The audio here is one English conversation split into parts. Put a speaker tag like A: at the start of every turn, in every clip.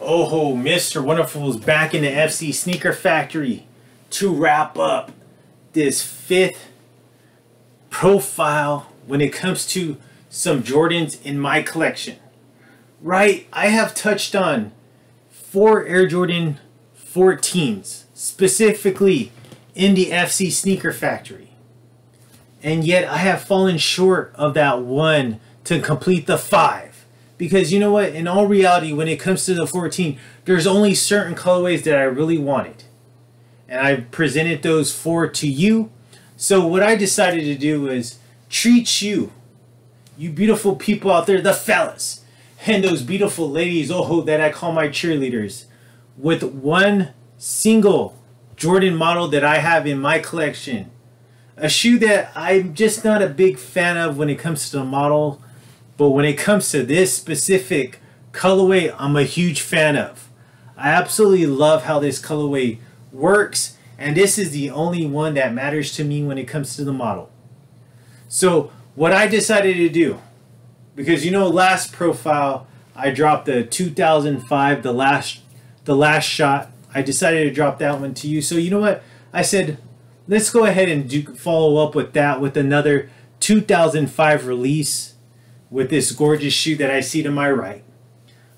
A: Oh, Mr. Wonderful is back in the FC Sneaker Factory to wrap up this fifth profile when it comes to some Jordans in my collection. Right, I have touched on 4 Air Jordan 14s, specifically in the FC Sneaker Factory. And yet I have fallen short of that one to complete the 5. Because you know what, in all reality, when it comes to the 14, there's only certain colorways that I really wanted. And I presented those 4 to you. So what I decided to do is treat you beautiful people out there, the fellas, and those beautiful ladies, oh, that I call my cheerleaders, with one single Jordan model that I have in my collection. A shoe that I'm just not a big fan of when it comes to the model, but when it comes to this specific colorway, I'm a huge fan of. I absolutely love how this colorway works, and this is the only one that matters to me when it comes to the model. So what I decided to do, because you know last profile I dropped the 2005, the last shot. I decided to drop that one to you. So you know what? I said, let's go ahead and follow up with that with another 2005 release with this gorgeous shoe that I see to my right.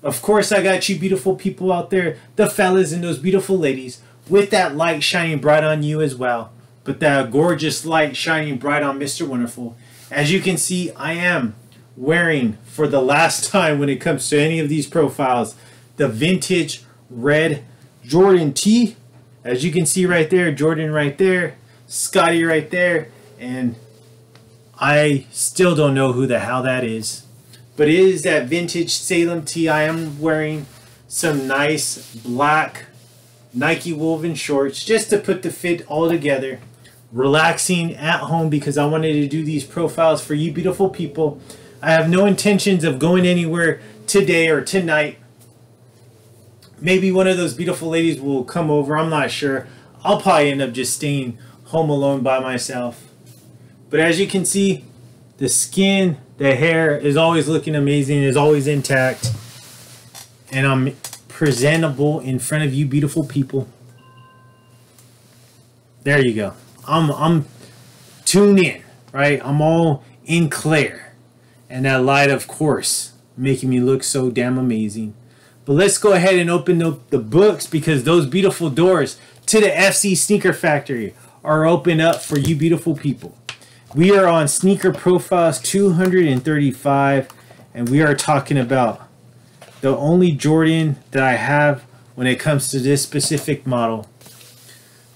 A: Of course, I got you beautiful people out there, the fellas and those beautiful ladies, with that light shining bright on you as well. But that gorgeous light shining bright on Mr. Wonderful. As you can see, I am wearing, for the last time when it comes to any of these profiles, the vintage red Jordan tee. As you can see right there, Jordan right there, Scotty right there, and I still don't know who the hell that is. But it is that vintage Salem tee. I am wearing some nice black Nike woven shorts just to put the fit all together. Relaxing at home because I wanted to do these profiles for you beautiful people. I have no intentions of going anywhere today or tonight. Maybe one of those beautiful ladies will come over. I'm not sure. I'll probably end up just staying home alone by myself. But as you can see, the skin, the hair is always looking amazing, is always intact. And I'm presentable in front of you beautiful people. There you go. I'm tuned in, right? I'm all in clear. And that light, of course, making me look so damn amazing. But let's go ahead and open up the books because those beautiful doors to the FC Sneaker Factory are open up for you beautiful people. We are on Sneaker Profiles 235, and we are talking about the only Jordan that I have when it comes to this specific model.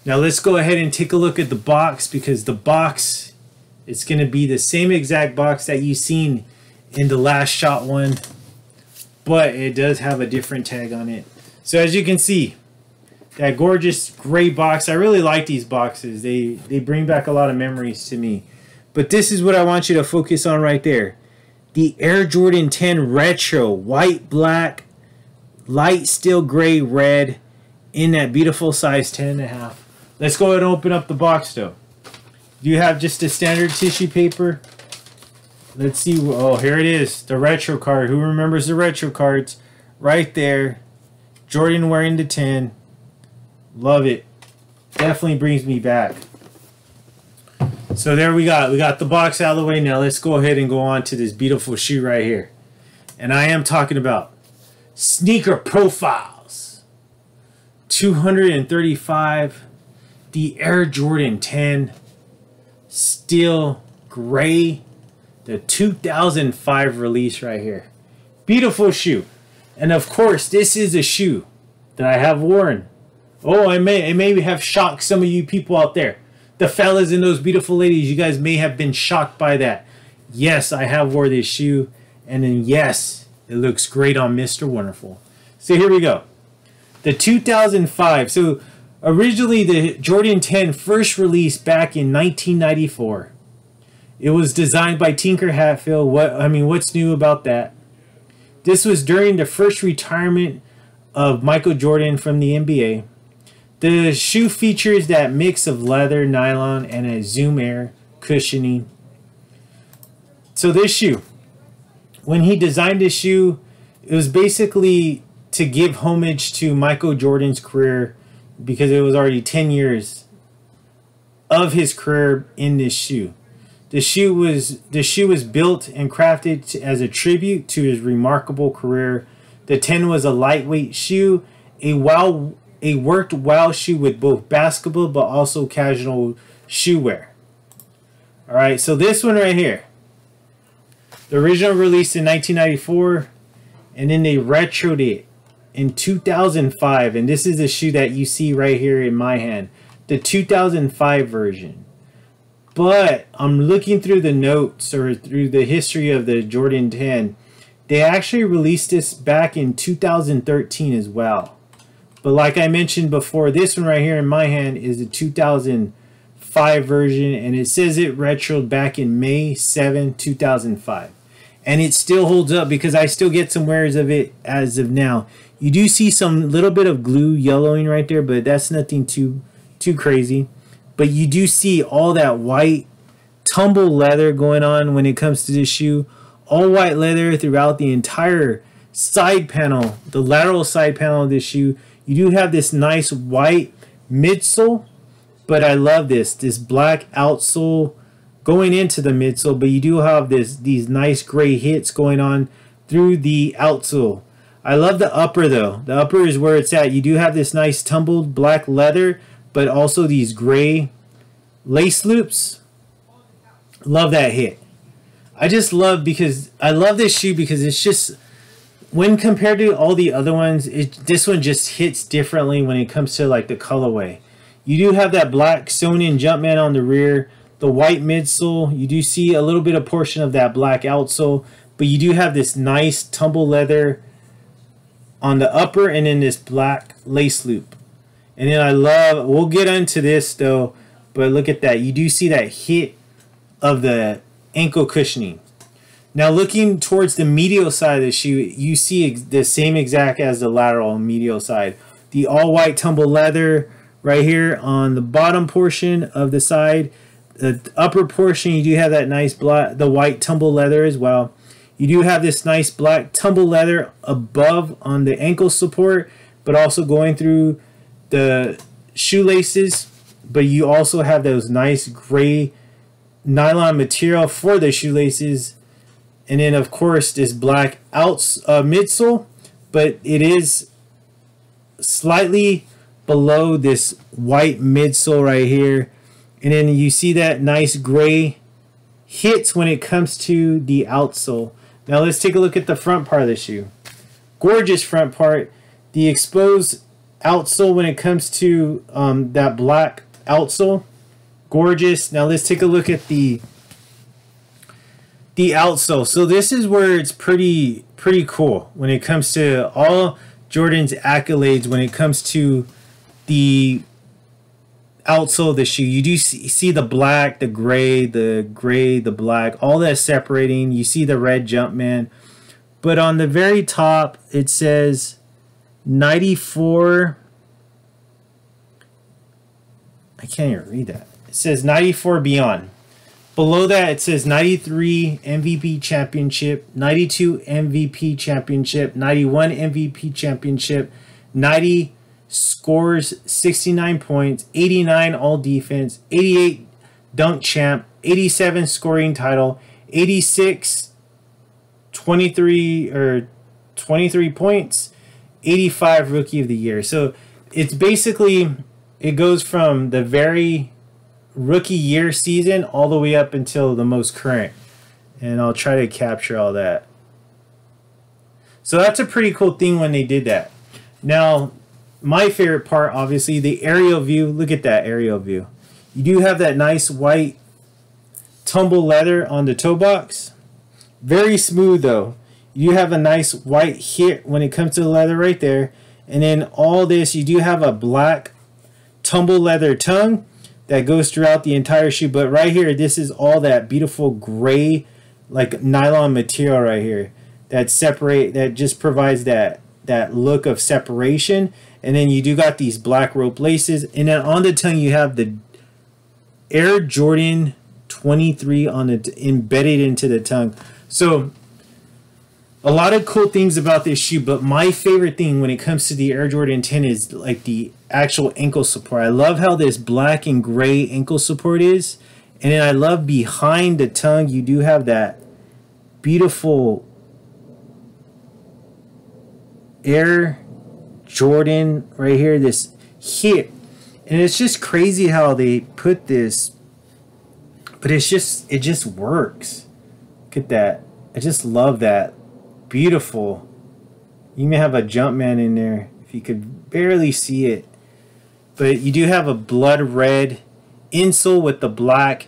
A: Now let's go ahead and take a look at the box, because the box is going to be the same exact box that you've seen in the last shot one, but it does have a different tag on it. So as you can see, that gorgeous gray box, I really like these boxes. They bring back a lot of memories to me. But this is what I want you to focus on right there. The Air Jordan 10 Retro, white, black, light steel gray, red, in that beautiful size 10.5. Let's go ahead and open up the box though. Do you have just a standard tissue paper? Let's see. Oh, here it is. The retro card. Who remembers the retro cards? Right there. Jordan wearing the 10. Love it. Definitely brings me back. So there we got the box out of the way. Now let's go ahead and go on to this beautiful shoe right here. And I am talking about Sneaker Profiles 235, the Air Jordan 10 steel gray, the 2005 release right here. Beautiful shoe. And of course, this is a shoe that I have worn. Oh, it may have shocked some of you people out there. The fellas and those beautiful ladies, you guys may have been shocked by that. Yes, I have wore this shoe. And then yes, it looks great on Mr. Wonderful. So here we go. The 2005. So originally the Jordan 10 first released back in 1994. It was designed by Tinker Hatfield. What's new about that? This was during the first retirement of Michael Jordan from the NBA. The shoe features that mix of leather, nylon, and a Zoom Air cushioning. So this shoe, when he designed this shoe, it was basically to give homage to Michael Jordan's career, because it was already 10 years of his career in this shoe. The shoe was built and crafted as a tribute to his remarkable career. The 10 was a lightweight shoe, a worked wow shoe with both basketball but also casual shoe wear. All right, so this one right here, the original release in 1994, and then they retroed it in 2005, and this is the shoe that you see right here in my hand, the 2005 version. But I'm looking through the notes or through the history of the Jordan 10. They actually released this back in 2013 as well. But like I mentioned before, this one right here in my hand is the 2005 version, and it says it retroed back in May 7, 2005. And it still holds up because I still get some wears of it as of now. You do see some little bit of glue yellowing right there, but that's nothing too crazy. But you do see all that white tumble leather going on when it comes to this shoe. All white leather throughout the entire side panel, the lateral side panel of this shoe. You do have this nice white midsole, but I love this black outsole going into the midsole, but you do have these nice gray hits going on through the outsole. I love the upper though. The upper is where it's at. You do have this nice tumbled black leather, but also these gray lace loops. Love that hit. I just love, because I love this shoe because it's just, when compared to all the other ones, this one just hits differently when it comes to like the colorway. You do have that black sewn in Jumpman on the rear, the white midsole. You do see a little bit of portion of that black outsole, but you do have this nice tumble leather on the upper, and then this black lace loop. And then I love, we'll get into this though, but look at that. You do see that hit of the ankle cushioning. Now looking towards the medial side of the shoe, you see the same exact as the lateral medial side. The all white tumble leather right here on the bottom portion of the side. The upper portion, you do have that nice black, the white tumble leather as well. You do have this nice black tumble leather above on the ankle support, but also going through the shoelaces. But you also have those nice gray nylon material for the shoelaces, and then of course this black midsole, but it is slightly below this white midsole right here. And then you see that nice gray hits when it comes to the outsole. Now let's take a look at the front part of the shoe. Gorgeous front part. The exposed outsole when it comes to that black outsole. Gorgeous. Now let's take a look at the outsole. So this is where it's pretty cool when it comes to all Jordan's accolades. When it comes to the outsole of the shoe, you do see the black, the gray, the black, all that separating. You see the red Jumpman, but on the very top it says 94. I can't even read that. It says 94 Beyond. Below that it says 93 MVP Championship, 92 MVP Championship, 91 MVP Championship, 90 scores 69 points, 89 all defense, 88 dunk champ, 87 scoring title, 86 23 points, 85 rookie of the year. So it's basically, it goes from the very rookie year season all the way up until the most current, and I'll try to capture all that. So that's a pretty cool thing when they did that. Now my favorite part, obviously, the aerial view. Look at that aerial view. You do have that nice white tumble leather on the toe box. Very smooth though. You have a nice white hit when it comes to the leather right there. And then all this, you do have a black tumble leather tongue that goes throughout the entire shoe. But right here, this is all that beautiful gray, like nylon material right here that just provides that look of separation. And then you do got these black rope laces, and then on the tongue you have the Air Jordan 23 on it embedded into the tongue. So A lot of cool things about this shoe, but my favorite thing when it comes to the Air Jordan 10 is like the actual ankle support. I love how this black and gray ankle support is. And then I love behind the tongue, you do have that beautiful Air Jordan right here, this here. And it's just crazy how they put this, but it just works. Look at that. I just love that. Beautiful. You may have a Jumpman in there if you could barely see it, but you do have a blood red insole with the black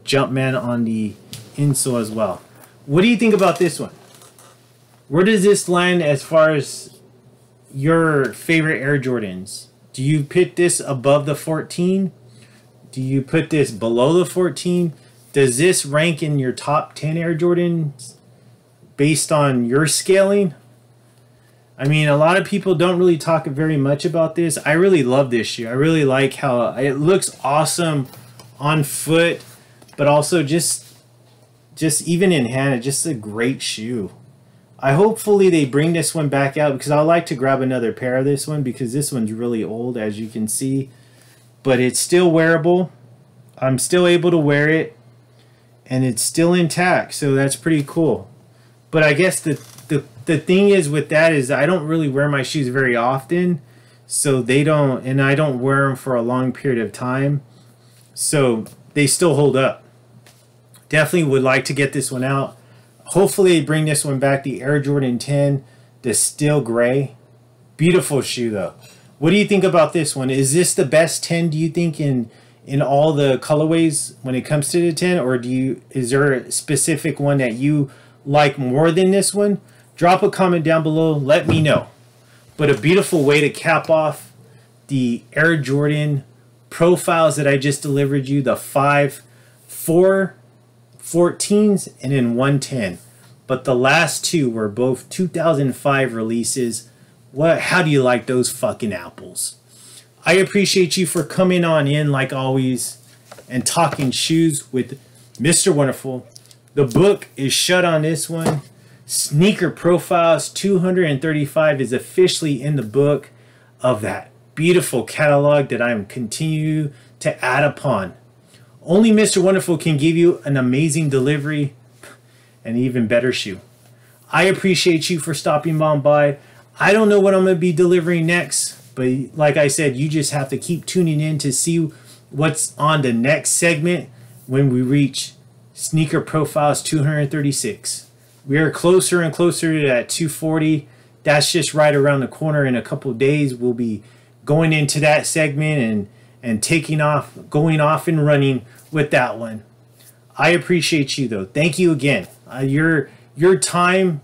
A: Jumpman on the insole as well. What do you think about this one? Where does this land as far as your favorite Air Jordans? Do you put this above the 14? Do you put this below the 14? Does this rank in your top 10 Air Jordans based on your scaling? I mean, a lot of people don't really talk very much about this. I really love this shoe. I really like how it looks awesome on foot, but also just even in hand, it's just a great shoe. Hopefully they bring this one back out, because I like to grab another pair of this one, because this one's really old, as you can see, but it's still wearable. I'm still able to wear it, and it's still intact, so that's pretty cool. But I guess the thing is with that is I don't really wear my shoes very often, so they don't, and I don't wear them for a long period of time, so they still hold up. Definitely would like to get this one out. Hopefully they bring this one back, the Air Jordan 10, the steel gray. Beautiful shoe though. What do you think about this one? Is this the best 10, do you think, in all the colorways when it comes to the 10, or is there a specific one that you like more than this one? Drop a comment down below, let me know. But a beautiful way to cap off the Air Jordan profiles that I just delivered you, the 4 14s and then 110. But the last two were both 2005 releases. How do you like those fucking apples? I appreciate you for coming on in like always and talking shoes with Mr. Wonderful. The book is shut on this one. Sneaker Profiles 235 is officially in the book of that beautiful catalog that I am continue to add upon. Only Mr. Wonderful can give you an amazing delivery and even better shoe. I appreciate you for stopping on by. I don't know what I'm going to be delivering next, but like I said, you just have to keep tuning in to see what's on the next segment when we reach Sneaker Profiles 236. We are closer and closer to that 240. That's just right around the corner. In a couple of days, we'll be going into that segment and taking off, going off and running with that one. I appreciate you though. Thank you again. Your time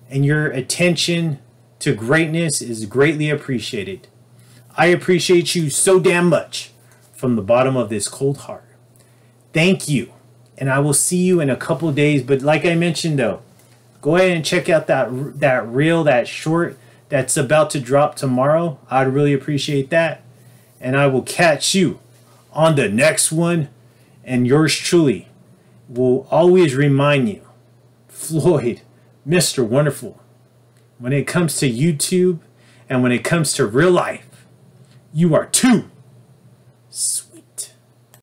A: and your attention to greatness is greatly appreciated. I appreciate you so damn much from the bottom of this cold heart. Thank you. And I will see you in a couple of days. But like I mentioned though, go ahead and check out that reel, that short that's about to drop tomorrow. I'd really appreciate that. And I will catch you on the next one. And yours truly will always remind you, Floyd, Mr. Wonderful, when it comes to YouTube and when it comes to real life, you are too